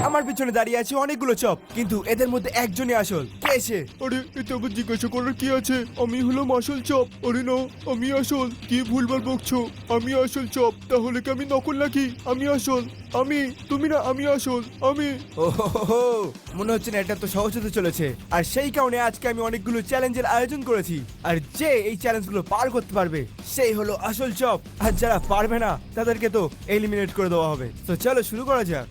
আমার পিছনে দাঁড়িয়ে আছে অনেকগুলো চপ, কিন্তু এদের মধ্যে একজনই আসল। কে সে? আরে এতে আবার জিজ্ঞাসা করার কি আছে? আমি হলাম আসল চপ। আরে না, আমি আসল। কি ভুলভাল বকছো? আমি আসল চপ। তাহলে কি আমি নকল নাকি? আমি আসল। তুমি না, আমি আসল। ও মনে হচ্ছে না এটা তো সহজ হতে চলেছে। আর সেই কারণে আজকে আমি অনেকগুলো চ্যালেঞ্জের আয়োজন করেছি, আর যে এই চ্যালেঞ্জগুলো পার করতে পারবে সেই হলো আসল চপ, আর যারা পারবে না তাদেরকে তো এলিমিনেট করে দেওয়া হবে। তো চলো শুরু করা যাক।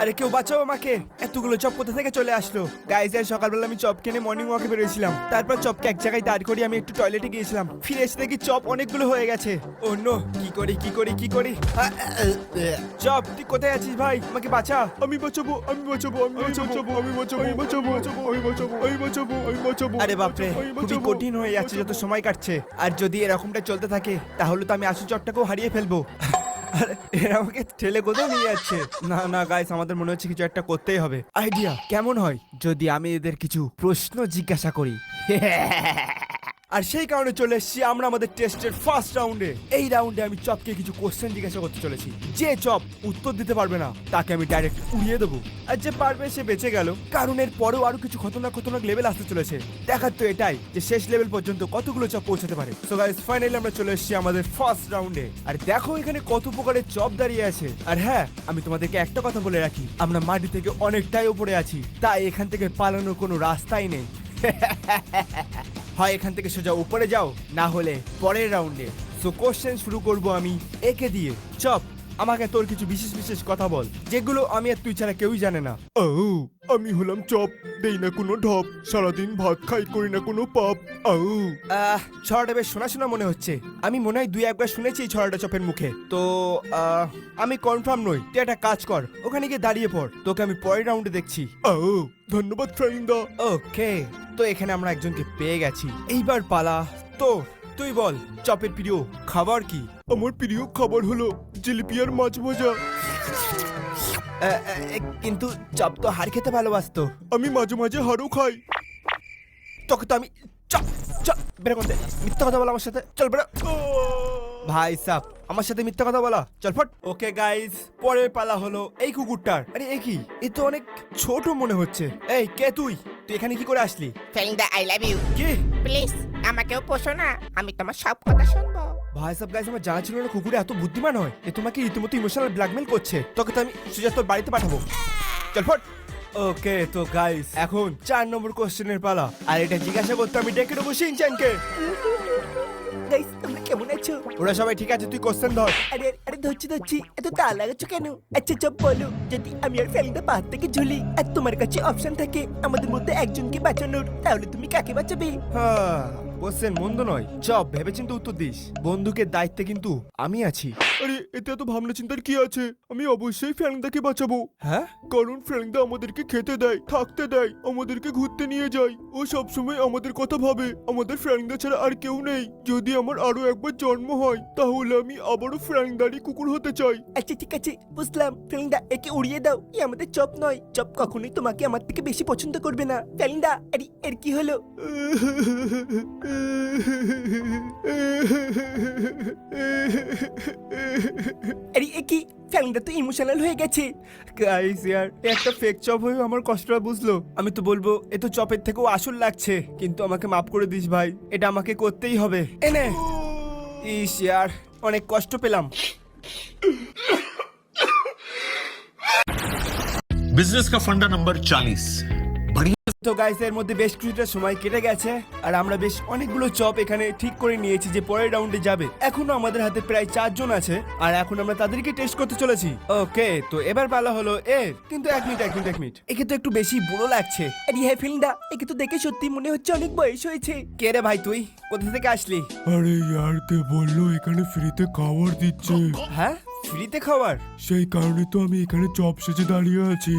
আরে কেউ বাঁচাও আমাকে, এতগুলো চপ কোথা থেকে চলে আসলো? গাইজ, আজ সকালবেলা আমি চপ কিনে মর্নিং ওয়াকে বেরিয়েছিলাম, তারপর চপকে এক জায়গায় দাঁড় করিয়ে আমি একটু টয়লেটে গিয়েছিলাম। ফিরে এসে দেখি চপ অনেকগুলো হয়ে গেছে। ও নো, কি করি? চপ তুই কোথায় আছিস ভাই? আমাকে বাঁচা। আমি বাঁচাবো। আরে বাপরে, খুবই কঠিন হয়ে যাচ্ছে যত সময় কাটছে। আর যদি এরকমটা চলতে থাকে তাহলে তো আমি আসল চপটাকেও হারিয়ে ফেলবো। আর এরা আমাকে ঠেলে কোথাও নিয়ে যাচ্ছে। না গাইস, আমাদের মনে হচ্ছে কিছু একটা করতেই হবে। আইডিয়া কেমন হয় যদি আমি এদের কিছু প্রশ্ন জিজ্ঞাসা করি? আর সেই কারণে চলে এসেছি আমরা আমাদের টেস্টের ফার্স্ট রাউন্ডে। এই রাউন্ডে আমি চপকে কিছু কোশ্চেন জিজ্ঞাসা করতে চলেছি। যে চপ উত্তর দিতে পারবে না তাকে আমি ডাইরেক্ট উড়িয়ে দেবো, আর যে পারবে সে বেঁচে গেল। কারণ এর পরেও আরো কিছু খতরনাক লেভেল আসতে চলেছে। দেখার তো এটাই যে শেষ লেভেল পর্যন্ত কতগুলো চপ পৌঁছাতে পারে। সো গাইস, ফাইনালি আমরা চলে এসেছি আমাদের ফার্স্ট রাউন্ডে। আর দেখো এখানে কত প্রকারের চপ দাঁড়িয়ে আছে। আর হ্যাঁ, আমি তোমাদেরকে একটা কথা বলে রাখি, আমরা মাটি থেকে অনেকটাই উপরে আছি, তাই এখান থেকে পালানোর কোনো রাস্তাই নেই। হয় এখান থেকে সোজা উপরে যাও, না হলে পরের রাউন্ডে। সো কোশ্চেন শুরু করব আমি একে দিয়ে। চপ, আমাকে তোর কিছু বিশেষ কথা বল, যেগুলো আমি আর তুই ছাড়া কেউই জানে না। আমি হলাম চপ, দেই না কোনো ঢপ, সারাদিন ভাত খাই, করি না কোনো পাপ। ছড়াটা বেশ শোনা মনে হচ্ছে। আমি মনে হয় দুই একবার শুনেছি এই ছড়াটা চপের মুখে। তো আমি কনফার্ম নই। তুই একটা কাজ কর, ওখানে গিয়ে দাঁড়িয়ে পড়, তোকে আমি পরের রাউন্ডে দেখছি। ধন্যবাদ ফ্রেন্ডা। ওকে, তো এখানে আমরা একজনকে পেয়ে গেছি। এইবার পালা তো। তুই বল, চপের প্রিয় খাবার কি? আমার প্রিয় খাবার হলো জিলিপি আর মাছ ভাজা। কিন্তু চপ তো হাড় খেতে ভালোবাসতো। আমি মাঝে মাঝে হাড়ও খাই। তোকে তো আমি চপ বেরো করতে। মিথ্যা কথা বলা আমার সাথে, চল বেরো। ভাই সাব, আমার সাথে মিথ্যা কথা বলা, চল ফট। ওকে গাইস, পরের পালা হলো এই কুকুরটার। আরে এ কি, এ তো অনেক ছোট মনে হচ্ছে। এই কে তুই এখানে কি করে আসলি? ফেলিন্দা, আই লাভ ইউ। কি? প্লিজ আমাকেও পোষো না, আমি তোমার সব কথা শুনবো। ভাই সাব গাইস, আমার জানা ছিল না কুকুরে এত বুদ্ধিমান হয়। এ তোমাকে রীতিমতো ইমোশনাল ব্ল্যাকমেল করছে। তোকে তো আমি সোজা তোর বাড়িতে পাঠাবো, চল ফট। ওকে তো গাইস, এখন 4 নম্বর কোশ্চেনের পালা। আর এটা জিজ্ঞাসা করতে আমি ডেকে দেবো শিনচ্যানকে। গাইস, তোমরা কেমন আছো? ওরা সবাই ঠিক আছে, তুই কোশ্চেন ধর। আরে ধরছি, এত তাল লাগাচ্ছ কেন? আচ্ছা চপ বলো, যদি আমি আর ফেলিন্দা পাহাড় থেকে ঝুলি আর তোমার কাছে অপশন থাকে আমাদের মধ্যে একজনকে বাঁচানোর, তাহলে তুমি কাকে বাঁচাবে? হ্যাঁ, কোশ্চেন মন্দ নয়। চপ ভেবেচিন্তে উত্তর দিস, বন্দুকের দায়িত্বে কিন্তু আমি আছি। আরে এতে এত ভাবনা চিন্তার কি আছে? আমি অবশ্যই ফ্রেন্ডাকে বাঁচাবো। হ্যাঁ, কারণ ফ্রেন্ডা আমাদেরকে খেতে দেয়, থাকতে দেয়, আমাদেরকে ঘুরতে নিয়ে যায়। ও সবসময় আমাদের কথা ভাবে। আমাদের ফ্রেন্ডা ছাড়া আর কেউ নেই। যদি আমার আরো একবার জন্ম হয় তাহলে আমি আবারও ফ্রেন্ডারই কুকুর হতে চাই। আচ্ছা ঠিক আছে, বুঝলাম। ফেলিন্দা, একে উড়িয়ে দাও। এ আমাদের চপ নয়। চপ কখনোই তোমাকে আমার থেকে বেশি পছন্দ করবে না। ফেলিন্দা, আরে এর কি হলো? আরে এ কি, ফেলিন্দা তো ইমোশনাল হয়ে গেছে। গাইস ইয়ার, একটা ফেক চপ হয়ে আমার কষ্টটা বুঝলো। আমি তো বলবো এ তো চপের থেকেও আসল লাগছে, কিন্তু আমাকে মাফ করে দিস ভাই, এটা আমাকে করতেই হবে। এনে ইস ইয়ার, অনেক কষ্ট পেলাম। बिजनेस का फंडा नंबर 40। बढ़िया। তো গাইস, এর মধ্যে বেশ কিছুটা সময় কেটে গেছে, আর আমরা বেশ অনেকগুলো চপ এখানে ঠিক করে নিয়েছি যে পরের রাউন্ডে যাবে। এখনো আমাদের হাতে প্রায় 4 জন আছে, আর এখন আমরা তাদেরকে টেস্ট করতে চলেছি। ওকে, তো এবার পালা হলো এর। কিন্তু এক মিনিট, একে তো একটু বেশি বুড়ো লাগছে। আরে হ্যাঁ ফেলিন্দা, একে তো দেখে সত্যি মনে হচ্ছে অনেক বয়স হয়েছে। কে রে ভাই, তুই কোথা থেকে আসলি? আরে ইয়ার, কে বললো এখানে ফ্রিতে খাবার দিচ্ছে? হ্যাঁ, ফ্রিতে খাবার? সেই কারণে তো আমি এখানে চপ সেজে দাঁড়িয়ে আছি।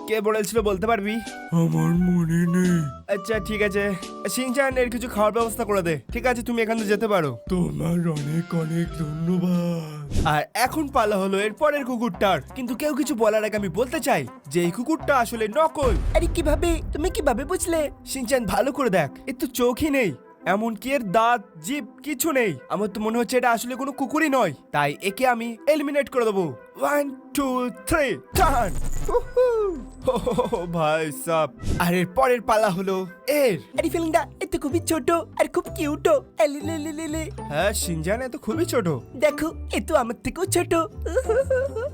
কে বলেছিল বলতে পারবি? আমার মনে নেই। আচ্ছা ঠিক আছে, শিনচান এর কিছু খাওয়ার ব্যবস্থা করে দে। ঠিক আছে, তুমি এখান থেকে যেতে পারো। তোমার অনেক অনেক ধন্যবাদ। আর এখন পালা হলো এর পরের কুকুরটার। কিন্তু কেউ কিছু বলার আগে আমি বলতে চাই যে এই কুকুরটা আসলে নকল। আরে কিভাবে? তুমি কিভাবে বুঝলে? শিনচান ভালো করে দেখ, এর তো চোখই নেই। এমনকি এর দাঁত জিভ কিছু নেই। আমার তো মনে হচ্ছে এটা আসলে কোনো কুকুরই নয়, তাই একে আমি এলিমিনেট করে দেবো। 1 2 3 টার্ন। ভাই সাব। আর এর পরের পালা হলো এর। আরে ফেলিন্দা এ তো খুবই ছোট আর খুব কিউটও। হ্যাঁ শিনজান এ তো খুবই ছোট। দেখো এ তো আমার থেকেও ছোট।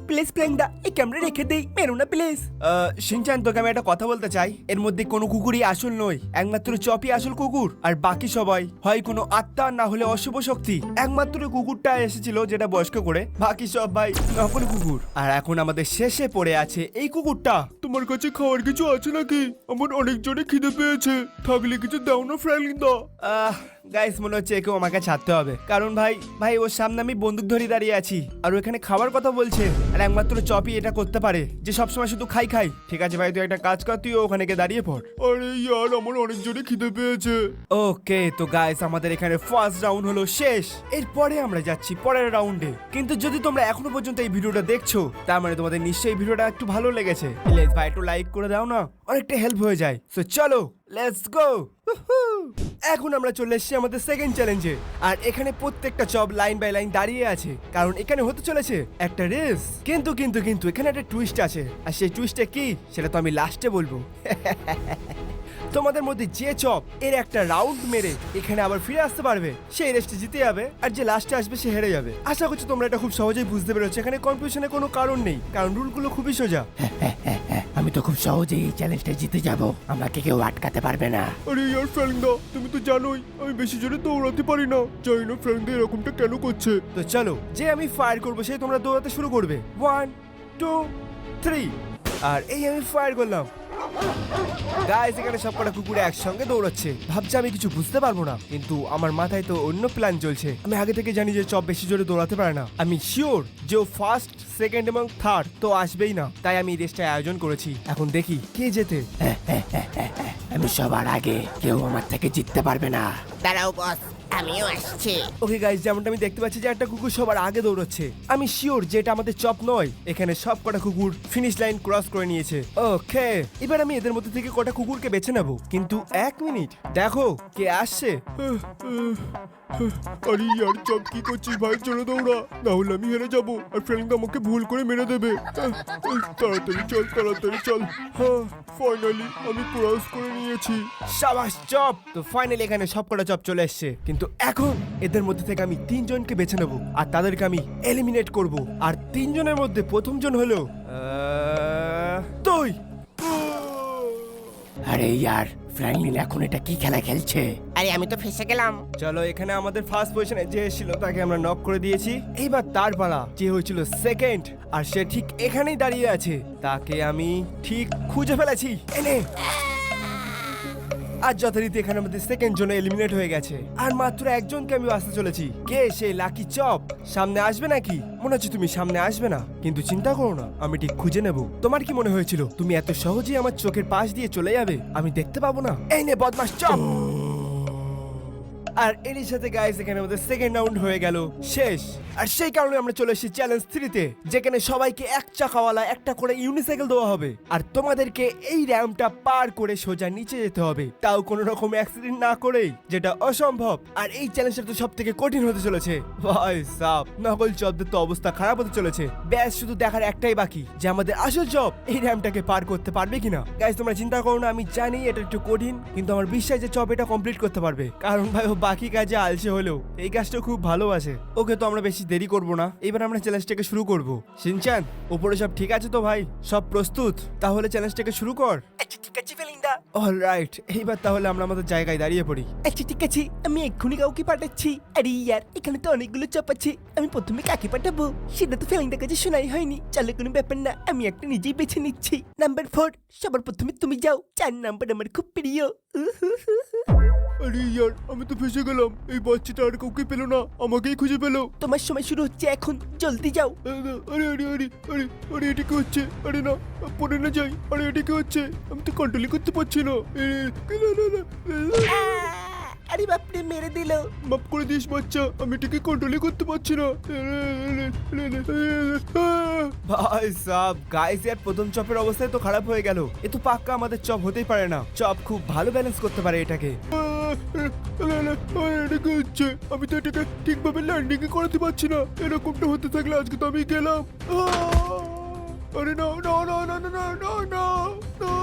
প্লিজ ফ্রেন্ডা এই ক্যামেরা রেখে দেই, মেরো না প্লিজ। শিনচান তোকে আমি একটা কথা বলতে চাই, এর মধ্যে কোনো কুকুরই আসল নয়, একমাত্র চপই আসল কুকুর, আর বাকি সবাই হয় কোনো আত্মা না হলে অশুভ শক্তি। একমাত্র কুকুরটা এসেছিল যেটা বয়স্ক করে, বাকি সব ভাই নকল কুকুর। আর এখন আমাদের শেষে পড়ে আছে এই কুকুরটা। তোমার কাছে খাওয়ার কিছু আছে নাকি? আমার অনেক জোরে খিদে পেয়েছে, থাকলে কিছু দাও না ফ্র্যাঙ্কলিনদা। গাইস মনে হচ্ছে একেও আমাকে ছাড়তে হবে, কারণ ভাই ওর সামনে আমি বন্দুক ধরে দাঁড়িয়ে আছি আর ওখানে খাবার কথা বলছে, আর একমাত্র চপই এটা করতে পারে যে সবসময় শুধু খাই। ঠিক আছে ভাই, তুই একটা কাজ কর, তুই ওখানে গিয়ে দাঁড়িয়ে পড়। আরে ইয়ার আমার অনেক জোরে খিদে পেয়েছে। ওকে তো গাইস আমাদের এখানে ফার্স্ট রাউন্ড হলো শেষ। এরপরে আমরা যাচ্ছি পরের রাউন্ডে। কিন্তু যদি তোমরা এখনো পর্যন্ত এই ভিডিওটা দেখছো, তার মানে তোমাদের নিশ্চয়ই ভিডিওটা একটু ভালো লেগেছে। প্লিজ ভাই একটু লাইক করে দাও না, অনেকটা হেল্প হয়ে যায়। সো চলো লেটস গো। এখন আমরা চলে এসেছি আমাদের সেকেন্ড চ্যালেঞ্জে, আর এখানে প্রত্যেকটা চপ লাইন বাই লাইন দাঁড়িয়ে আছে, কারণ এখানে হতে চলেছে একটা রেস। কিন্তু কিন্তু কিন্তু এখানে একটা টুইস্ট আছে, আর সেই টুইস্টটা কি সেটা তো আমি লাস্টে বলবো। তোমাদের মধ্যে যে চপ এর একটা রাউন্ড মেরে এখানে আবার ফিরে আসতে পারবে, সেই রেসটা জিতে যাবে, আর যে লাস্টে আসবে সে হেরে যাবে। আশা করছি তোমরা এটা খুব সহজেই বুঝতে পেরেছো, এখানে কনফিউশনের কোনো কারণ নেই, কারণ রুলগুলো খুবই সোজা। আমি তো খুব সহজেই এই চ্যালেঞ্জটা জিতে যাব, আমাকে কেউ আটকাতে পারবে না। আরে ইয়ার ফ্র্যাঙ্কদা, তুমি তো জানোই আমি বেশি জোরে দৌড়াতে পারি না, জানি না ফ্র্যাঙ্কদা এরকমটা কেন করছে। তো চলো, যে আমি ফায়ার করবো সেই তোমরা দৌড়াতে শুরু করবে। 1 2 3। আর এই আমি ফায়ার করলাম। গাইস এখানে সবকটা কুকুর একসঙ্গে দৌড়াচ্ছে, ভাবছি আমি কিছু বুঝতে পারবো না, কিন্তু আমার মাথায় তো অন্য প্ল্যান চলছে। আমি আগে থেকে জানি যে চপ বেশি জোরে দৌড়াতে পারে না, আমি শিওর যে ও ফার্স্ট সেকেন্ড এবং থার্ড তো আসবেই না, তাই আমি এই রেসটা আয়োজন করেছি। এখন দেখি কে জেতে। আমি সবার আগে, কেউ আমার থেকে জিততে পারবে না। দাঁড়াও বস, আমিও আসছি। ওকে গাইস, যেমনটা আমি দেখতে পাচ্ছি যে একটা কুকুর সবার আগে দৌড়াচ্ছে, আমি শিওর যে এটা আমাদের চপ নয়। এখানে সব কটা কুকুর ফিনিশ লাইন ক্রস করে নিয়েছে। ওকে, এবার আমি এদের মধ্যে থেকে কটা কুকুরকে বেছে নেব, কিন্তু 1 মিনিট, দেখো কে আসছে। আরে ইয়ার চপ কি করছিস ভাই, জোরে দৌড়া, না হলে আমি হেরে যাবো আর ফ্র্যাঙ্কদা আমাকে ভুল করে মেরে দেবে। তাড়াতাড়ি চল। হ্যাঁ ফাইনালি আমি ক্রস করে নিয়েছি। সাবাস চপ। তো ফাইনালি এখানে সবকটা চপ চলে এসেছে, কিন্তু এখন এদের মধ্যে থেকে আমি 3 জনকে বেছে নেব আর তাদেরকে আমি এলিমিনেট করব। আর 3 জনের মধ্যে প্রথম জন হলো তুই। আরে ইয়ার ফ্র্যাঙ্কলিন এখন এটা কি খেলা খেলছে? আরে আমি তো ফেসে গেলাম। চলো, এখানে আমাদের ফার্স্ট পজিশনে যে ছিল তাকে আমরা নক করে দিয়েছি। এইবার তার পালা, যে হয়েছিল সেকেন্ড আর সে ঠিক এখানেই দাঁড়িয়ে আছে, তাকে আমি ঠিক খুঁজে ফেলেছি। এনে আর যথারীতি এখানে আমাদের সেকেন্ড জন এলিমিনেট হয়ে গেছে, আর মাত্র একজনকে আমি আসতে চলেছি। কে সেই লাকি চপ? সামনে আসবে নাকি? মনে হচ্ছে তুমি সামনে আসবে না, কিন্তু চিন্তা করো না, আমি ঠিক খুঁজে নেব। তোমার কি মনে হয়েছিল তুমি এত সহজেই আমার চোখের পাশ দিয়ে চলে যাবে, আমি দেখতে পাবো না? এই নে বদমাস চপ। আর এরই সাথে গাইস এখানে আমাদের সেকেন্ড রাউন্ড হয়ে গেল শেষ। আর সেই কারণে আমরা চলে এসেছি চ্যালেঞ্জ 3-তে, যেখানে সবাইকে এক চাকাওয়ালা একটা করে ইউনিসাইকেল দেওয়া হবে, আর তোমাদেরকে এই র্যাম্পটা পার করে সোজা নিচে যেতে হবে, তাও কোনো রকম অ্যাক্সিডেন্ট না করেই, যেটা অসম্ভব। আর এই চ্যালেঞ্জটা তো সব থেকে কঠিন হতে চলেছে ভাই সাব। নকল চপদের তো অবস্থা খারাপ হতে চলেছে, ব্যাস শুধু দেখার একটাই বাকি যে আমাদের আসল চপ এই র্যাম্পটাকে পার করতে পারবে কিনা। গাইস তোমরা চিন্তা করো না, আমি জানি এটা একটু কঠিন, কিন্তু আমার বিশ্বাস যে চপ এটা কমপ্লিট করতে পারবে, কারণ ভাই ও বাকি কাজে আলসে হলেও এই কাজটা খুব ভালোবাসে। ওকে তো আমরা বেশি দেরি করব না, এবার আমরা চ্যালেঞ্জটাকে শুরু করব। শিনচান উপরে সব ঠিক আছে তো ভাই? সব প্রস্তুত? তাহলে চ্যালেঞ্জটাকে শুরু কর। আচ্ছা ঠিক আছে ফেলিন্দা। অলরাইট, এইবার তাহলে আমরা আমাদের জায়গায় দাঁড়িয়ে পড়ি। আচ্ছা ঠিক আছে, আমি এক্ষুনি কাউকে পাঠাচ্ছি। আরে ইয়ার এখানে তো অনেকগুলো চপ আছে, আমি প্রথমে কাকে পাঠাবো সেটা তো ফেলিন্দার কাছে শোনাই হয়নি। চলো কোনো ব্যাপার না, আমি একটা নিজেই বেছে নিচ্ছি। নাম্বার 4, সবার প্রথমে তুমি যাও। 4 নাম্বার আমার খুব প্রিয়। আরে ইয়ার আমি তো ফেসে গেলাম, এই বাচ্চাটা আর কাউকে পেলো না, আমাকেই খুঁজে পেলো। তোমার সময় শুরু হচ্ছে এখন, জলদি যাও। আরে আরে আরে আরে আরে এটা কি হচ্ছে? আরে না, পড়ে না যাই। আরে এটা কি হচ্ছে? আমি তো কন্ট্রোলই করতে পারছি না। না, না, না, না, না। আরে বাপরে মেরে দিল। মাফ করে দিস বাচ্চা, আমি এটাকে কন্ট্রোলই করতে পারছি না। ভাই সাব গাইস ইয়ার প্রথম চপের অবস্থায় তো খারাপ হয়ে গেল। এ তো পাক্কা আমাদের চপ হতেই পারে না। চপ খুব ভালো ব্যালেন্স করতে পারে এটাকে। এটা কি হচ্ছে? আমি তো এটাকে ঠিকভাবে ল্যান্ডিং করাতে পারছি না। এরকমটা হতে থাকলে আজকে তো আমি গেলাম। আরে না না না না না না না না না।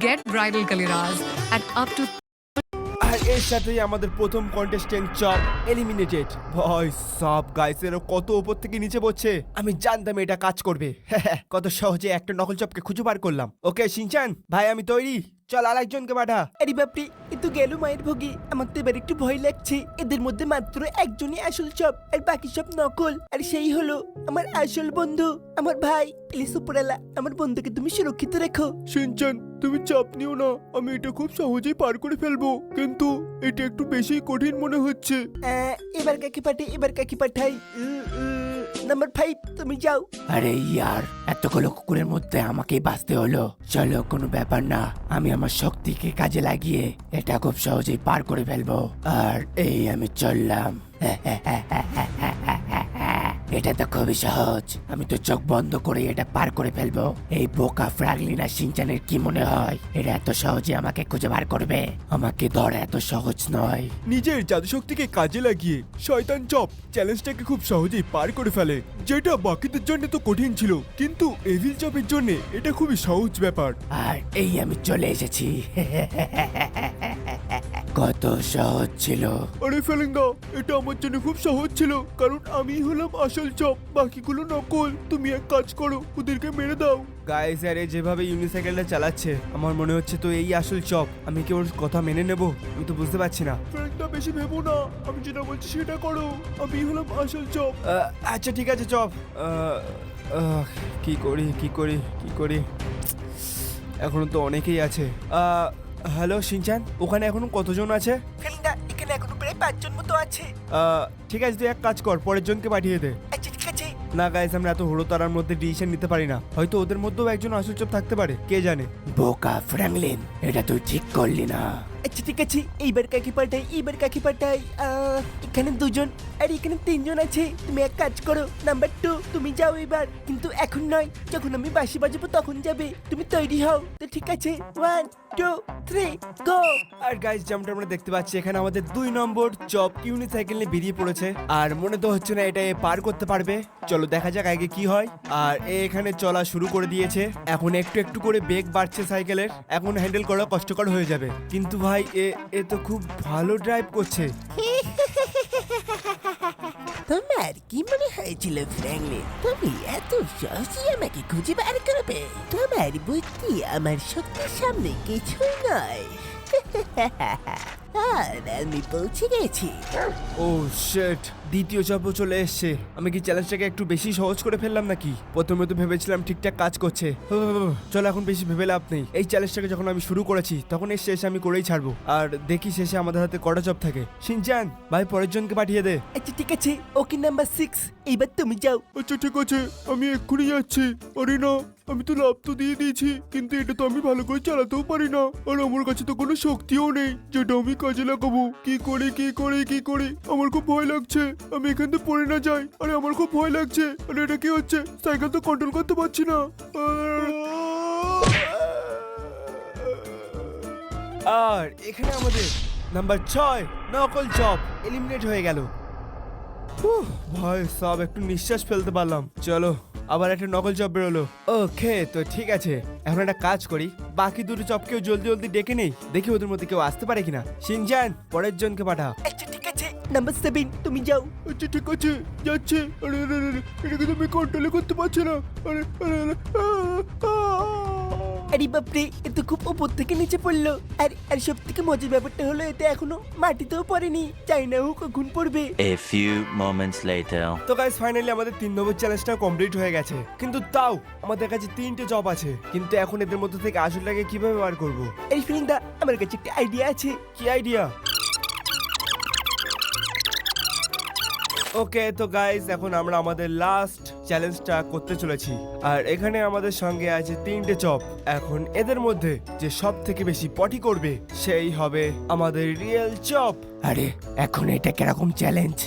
Get bridal Kaliraz at up to আর এর সাথেই আমাদের প্রথম কন্টেস্টেন্ট চপ এলিমিনেটেড। ভাই সাব গাইস এর কত উপর থেকে নিচে পড়ছে। আমি জানতাম এটা কাজ করবে। কত সহজে একটা নকল চপকে খুঁজে বার করলাম। ওকে শিনচান ভাই আমি তৈরি, চল আরেকজনকে পাঠা। আরে বাপরে এ তো গেল মায়ের ভোগে। আমার তো এবার একটু ভয় লাগছে। এদের মধ্যে মাত্র একজনই আসল চপ আর বাকি সব নকল। আর সেই হলো আমার আসল বন্ধু, আমার ভাই। প্লিজ উপরালা আমার বন্ধুকে তুমি সুরক্ষিত রেখো। শিনচান তুমি চাপ নিও না, আমি এটা খুব সহজেই পার করে ফেলবো, কিন্তু এটা একটু বেশি কঠিন মনে হচ্ছে। এবার কাকে পাঠাই, এবার কাকে পাঠাই? নাম্বার 5 তুমি যাও। আরে ইয়ার, এতগুলো কুকুরের মধ্যে আমাকেই বাঁচতে হলো। চলো কোনো ব্যাপার না, আমি আমার শক্তিকে কাজে লাগিয়ে এটা খুব সহজেই পার করে ফেলবো। আর এই আমি চললাম। এটা তো খুবই সহজ, আমি তো চোখ বন্ধ করে এটা পার করে ফেলবো। এই বোকা ফ্রাগলিনা সিনচানের কি মনে হয় এটা এত সহজে আমাকে খুঁজে বার করবে? আমাকে ধরা এত সহজ নয়। নিজের জাদুশক্তিকে কাজে লাগিয়ে শয়তান চপ চ্যালেঞ্জটাকে খুব সহজেই পার করে ফেলে, যেটা বাকিদের জন্য তো কঠিন ছিল, কিন্তু এভিল চপের জন্য এটা খুবই সহজ ব্যাপার। আর এই আমি চলে এসেছি। কত সহজ ছিল। আরে ফেলিঙ্গা, এটা আমার জন্য খুব সহজ ছিল, কারণ আমি হলাম আসল চপ, বাকিগুলো নকল। তুমি এক কাজ করো, ওদেরকে মেরে দাও। গাইস আরে যেভাবে ইউনিসাইকেলটা চালাচ্ছে আমার মনে হচ্ছে তো এই আসল চপ। আমি কি ওর কথা মেনে নেব? আমি তো বুঝতে পারছি না। ফ্রেন্ডটা বেশি ভেবো না, আমি যেটা বলছি সেটা করো। আমি হলাম আসল চপ। আচ্ছা ঠিক আছে চপ। কি করি কি করি কি করি, এখনো তো অনেকেই আছে। হ্যালো শিনচান, ওখানে এখনো কতজন আছে? ফেলিন্দা এখানে এখনো প্রায় 5 জন মতো আছে। ঠিক আছে তুই এক কাজ কর, পরের জনকে পাঠিয়ে দে। আচ্ছা ঠিক আছে। না গাইস আমরা এত হুড়োতাড়ার মধ্যে ডিসিশন নিতে পারি না। হয়তো ওদের মধ্যেও একজন আসল চপ থাকতে পারে, কে জানে। বোকা ফ্র্যাঙ্কলিন, এটা তুই ঠিক করলি না। আচ্ছা ঠিক আছে, এইবার কাকে পাঠাই, এইবার কাকে পাঠাই? এখানে 2 জন আর এখানে 3 জন আছে। তুমি এক কাজ করো, নাম্বার 2 তুমি যাও এবার, কিন্তু এখন নয়, যখন আমি বাঁশি বাজাবো তখন যাবে। তুমি তৈরি হও তো? ঠিক আছে, 1 2 3 গো। আর গাইস যেমনটা আমরা দেখতে পাচ্ছি এখানে আমাদের 2 নম্বর চপ ইউনিসাইকেল নিয়ে বেরিয়ে পড়েছে। আর মনে তো হচ্ছে না এটা এ পার করতে পারবে। চলো দেখা যাক আগে কি হয়। আর এ এখানে চলা শুরু করে দিয়েছে। এখন একটু একটু করে বেগ বাড়ছে সাইকেলের। এখন হ্যান্ডেল করা কষ্টকর হয়ে যাবে, কিন্তু ভাই এ তো খুব ভালো ড্রাইভ করছে। তোমার কি মনে হয়েছিল ফ্র্যাঙ্কলিন, তুমি এত সহজে আমাকে খুঁজে বার করবে? তোমার বুদ্ধি আমার শক্তির সামনে কিছুই নয়। আর আমি পৌঁছে গেছি। ও শিট, দ্বিতীয় চপও চলে এসছে। আমি কি চ্যালেঞ্জটাকে একটু বেশি সহজ করে ফেললাম নাকি? প্রথমে তো ভেবেছিলাম ঠিকঠাক কাজ করছে। চলো এখন বেশি ভেবে লাভ নেই। এই চ্যালেঞ্জটাকে যখন আমি শুরু করেছি তখন এর শেষে আমি করেই ছাড়বো। আর দেখি শেষে আমাদের হাতে কটা চপ থাকে। শিনচান ভাই পরের জনকে পাঠিয়ে দে। আচ্ছা ঠিক আছে, ওকে নাম্বার 6 এইবার তুমি যাও। আচ্ছা ঠিক আছে, আমি এক্ষুনি যাচ্ছি। আরে না, আমি তো লাভ তো দিয়ে দিয়েছি, কিন্তু এটা তো আমি ভালো করে চালাতেও পারি না, আর আমার কাছে তো কোনো শক্তিও নেই যেটা আমি কাজে লাগাবো। কি করে কি করে কি করে, আমার খুব ভয় লাগছে। আমি এখান থেকে পড়ে না যাই, আরে আমার খুব ভয় লাগছে। আরে এটা কি হচ্ছে? সাইকেল তো কন্ট্রোল করতে পারছি না। আর এখানে আমাদের নাম্বার 6 নকল চপ এলিমিনেট হয়ে গেল। ভাই সব একটু নিঃশ্বাস ফেলতে পারলাম। চলো আবার একটা নকল চপ বেরোলো। ওকে তো ঠিক আছে, এখন একটা কাজ করি, বাকি 2টো চপকেও জলদি জলদি ডেকে নেই, দেখি ওদের মধ্যে কেউ আসতে পারে কিনা। শিনচান পরের জনকে পাঠা। আচ্ছা ঠিক আছে, নাম্বার 7 তুমি যাও। আচ্ছা ঠিক আছে, যাচ্ছে। আরে আরে আরে, এটাকে তো আমি কন্ট্রোল করতে পারছি না। আরে আরে আরে, আরে বাপরে, এ তো খুব উপর থেকে নিচে পড়লো। আর সব থেকে মজার ব্যাপারটা হলো এতে এখনো মাটিতেও পড়েনি, চাই না ও কখন পড়বে। A few moments later. তো গাইস ফাইনালি আমাদের 3 নম্বর চ্যালেঞ্জটা কমপ্লিট হয়ে গেছে, কিন্তু তাও আমাদের কাছে 3টে চপ আছে। কিন্তু এখন এদের মধ্যে থেকে আসলটাকে কিভাবে বার করব? এই ফিলিংদা আমার কাছে একটা আইডিয়া আছে। কি আইডিয়া? ওকে তো গাইস এখন আমরা আমাদের লাস্ট চ্যালেঞ্জটা করতে চলেছি আর এখানে আমাদের সঙ্গে আছে 3টে চপ এখন এদের মধ্যে যে সব থেকে বেশি পটি করবে সেই হবে আমাদের রিয়েল চপ আরে এখন এটা কিরকম চ্যালেঞ্জ?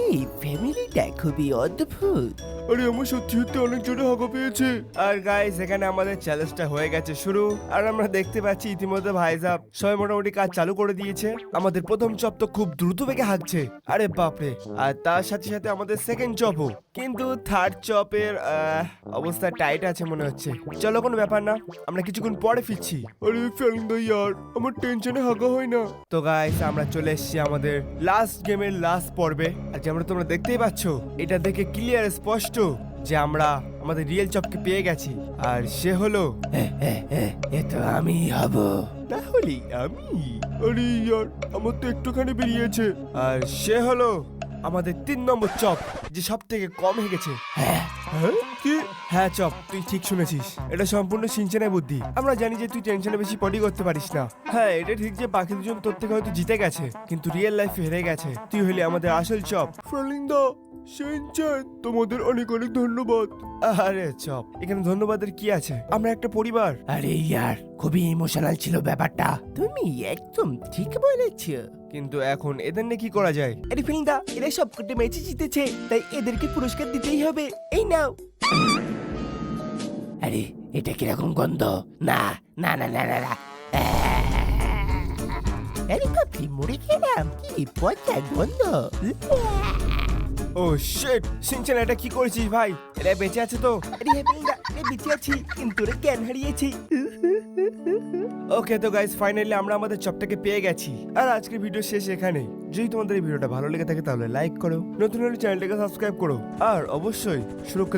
এই ফ্যামিলিটা খুবই অদ্ভুত। আরে আমার সত্যি সত্যি অনেক জোরে হাগা পেয়েছে। আর গাইস এখানে আমাদের চ্যালেঞ্জটা হয়ে গেছে শুরু আর আমরা দেখতে পাচ্ছি ইতিমধ্যে ভাইজাব সবাই মোটামুটি কাজ চালু করে দিয়েছে। আমাদের প্রথম চপ তো খুব দ্রুত বেগে হাঁকছে, আরে বাপরে। আর তার সাথে সাথে আমাদের সেকেন্ড চপও, কিন্তু থার্ড চপের অবস্থা টাইট আছে মনে হচ্ছে। চলো কোনো ব্যাপার না, আমরা কিছুক্ষণ পরে ফিরছি। আরে ফ্র্যাঙ্ক দা ইয়ার, আমার টেনশনে হাগা হয় না। তো গাইস আমরা চলে এসেছি আমাদের লাস্ট গেমের লাস্ট পর্বে। আর যেমন তোমরা দেখতেই পাচ্ছ এটা দেখে ক্লিয়ার স্পষ্ট যে আমরা আমাদের রিয়েল চপকে পেয়ে গেছি আর সে হলো এ তো আমি হব। তাহলে আমি। আরে ইয়ার, আমার তো একটুখানি বেরিয়েছে। আর সে হলো আমাদের 3 নম্বর চপ যে সব থেকে কম হেগেছে। হ্যাঁ কি? হ্যাঁ চপ, তুই ঠিক শুনেছিস, এটা সম্পূর্ণ সিনচেনের বুদ্ধি। আমরা জানি যে তুই টেনশনে বেশি পটি করতে পারিস না। হ্যাঁ এটা ঠিক যে বাকি দুজন তোর থেকে হয়তো জিতে গেছে কিন্তু রিয়েল লাইফে হেরে গেছে। তুই হলি আমাদের আসল চপ। ফ্র্যাঙ্ক দা, শিনচ্যান, তোমাদের অনেক অনেক ধন্যবাদ। আরে চপ, এখানে ধন্যবাদের কি আছে? আমরা একটা পরিবার। আরে ইয়ার, খুবই ইমোশনাল ছিল ব্যাপারটা। তুমি একদম ঠিক বলেছো। কিন্তু এখন এদের নিয়ে কি করা যায়? আরে ফিলিংদা, এরা সবকটা ম্যাচে জিতেছে, তাই এদেরকে পুরস্কার দিতেই হবে। এই নাও। আরে এটা কিরকম গন্ধ? না না না না না না। আরে কফি মুড়ে খেলাম, কি পচা গন্ধ। ও শিট, সিনচেন এটা কি করেছিস ভাই? এটা বেঁচে আছে তো? আরে হ্যাঁ ফিলিংদা, এ বেঁচে আছি কিন্তু ওরা জ্ঞান হারিয়েছি। ওকে তো গাইস ফাইনালি আমরা আমাদের চপটাকে পেয়ে গেছি। আর আজকের ভিডিও শেষ এখানেই। যদি তোমাদের এই ভিডিওটা ভালো লেগে থাকে তাহলে লাইক করো, নতুন হলে চ্যানেলটাকে সাবস্ক্রাইব করো আর অবশ্যই সুরক্ষিত